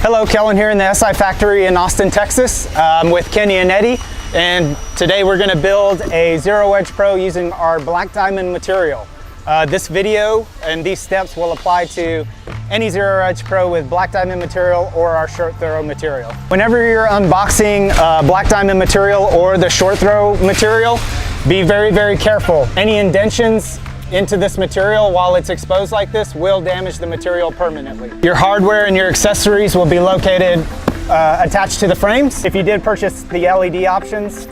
Hello, Kellen here in the SI factory in Austin, Texas. I'm with Kenny and Eddie, and today we're going to build a Zero Edge Pro using our Black Diamond material. This video and these steps will apply to any Zero Edge Pro with Black Diamond material or our short throw material. Whenever you're unboxing Black Diamond material or the short throw material, be very, very careful. Any indentions into this material while it's exposed like this will damage the material permanently. Your hardware and your accessories will be located attached to the frames. If you did purchase the LED options,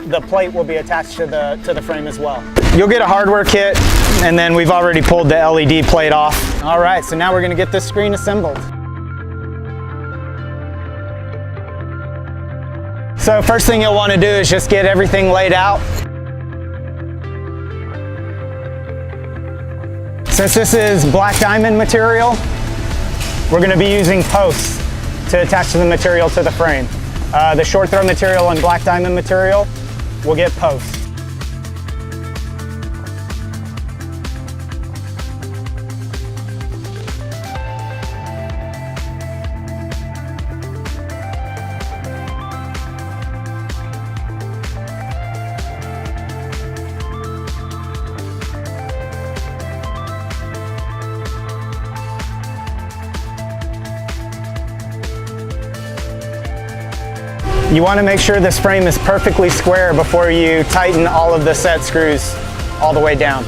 the plate will be attached to the frame as well. You'll get a hardware kit, and then we've already pulled the LED plate off. All right, so now we're gonna get this screen assembled. So first thing you'll wanna do is just get everything laid out. Since this is Black Diamond material, we're going to be using posts to attach the material to the frame. The short throw material and Black Diamond material will get posts. You want to make sure this frame is perfectly square before you tighten all of the set screws all the way down.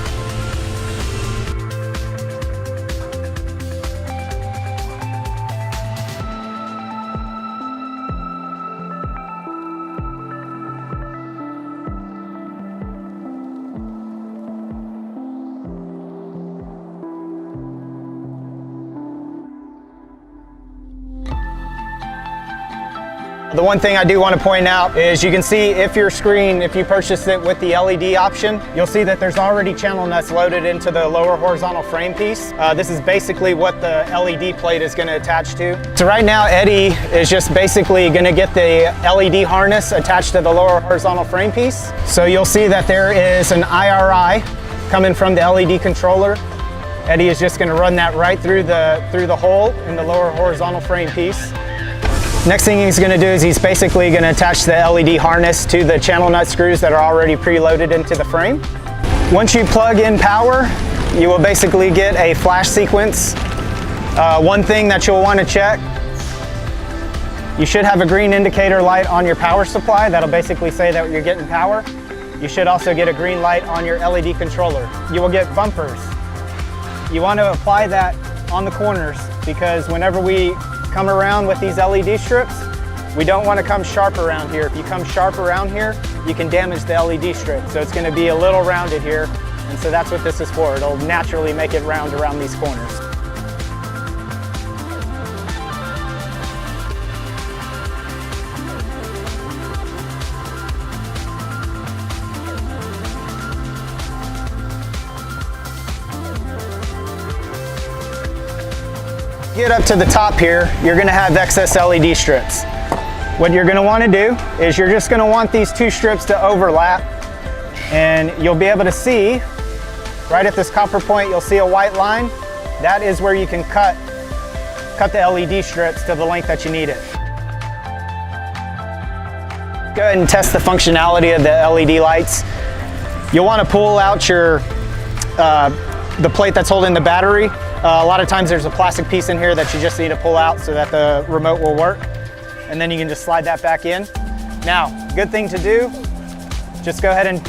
The one thing I do want to point out is you can see if your screen, if you purchase it with the LED option, you'll see that there's already channel nuts loaded into the lower horizontal frame piece. This is basically what the LED plate is going to attach to. So right now Eddie is just basically going to get the LED harness attached to the lower horizontal frame piece. So you'll see that there is an IRI coming from the LED controller. Eddie is just going to run that right through the hole in the lower horizontal frame piece. Next thing he's going to do is he's basically going to attach the LED harness to the channel nut screws that are already preloaded into the frame. Once you plug in power, you will basically get a flash sequence. One thing that you'll want to check, you should have a green indicator light on your power supply. That'll basically say that you're getting power. You should also get a green light on your LED controller. You will get bumpers. You want to apply that on the corners because whenever we come around with these LED strips, we don't want to come sharp around here. If you come sharp around here, you can damage the LED strip. So it's going to be a little rounded here, and so that's what this is for. It'll naturally make it round around these corners. Get up to the top here, you're going to have excess LED strips. What you're going to want to do is you're just going to want these two strips to overlap, and you'll be able to see right at this copper point, you'll see a white line. That is where you can cut the LED strips to the length that you need it. Go ahead and test the functionality of the LED lights. You'll want to pull out the plate that's holding the battery. A lot of times there's a plastic piece in here that you just need to pull out so that the remote will work. And then you can just slide that back in. Now, good thing to do, just go ahead and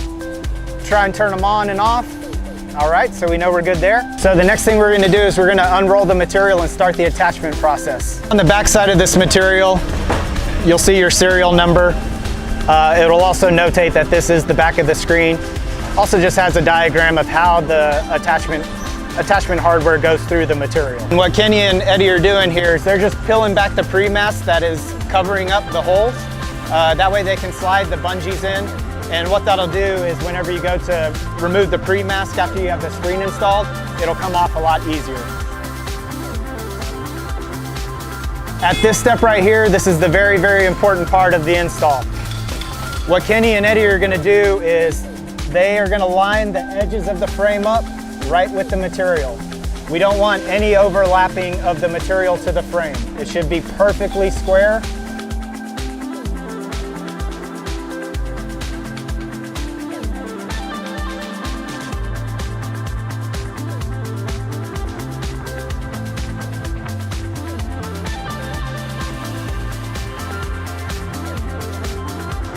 try and turn them on and off. All right, so we know we're good there. So the next thing we're gonna do is we're gonna unroll the material and start the attachment process. On the back side of this material, you'll see your serial number. It'll also notate that this is the back of the screen. Also just has a diagram of how the attachment hardware goes through the material. And what Kenny and Eddie are doing here is they're just peeling back the pre-mast that is covering up the holes. That way they can slide the bungees in. And what that'll do is whenever you go to remove the pre-mast after you have the screen installed, it'll come off a lot easier. At this step right here, this is the very, very important part of the install. What Kenny and Eddie are gonna do is they are gonna line the edges of the frame up right with the material. We don't want any overlapping of the material to the frame. It should be perfectly square.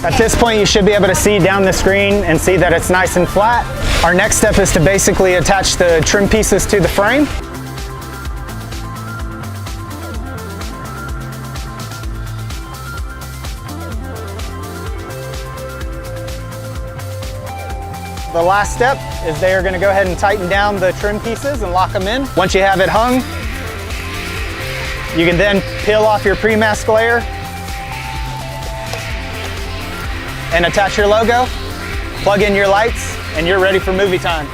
At this point, you should be able to see down the screen and see that it's nice and flat. Our next step is to basically attach the trim pieces to the frame. The last step is they are going to go ahead and tighten down the trim pieces and lock them in. Once you have it hung, you can then peel off your pre-mask layer and attach your logo, plug in your lights, and you're ready for movie time.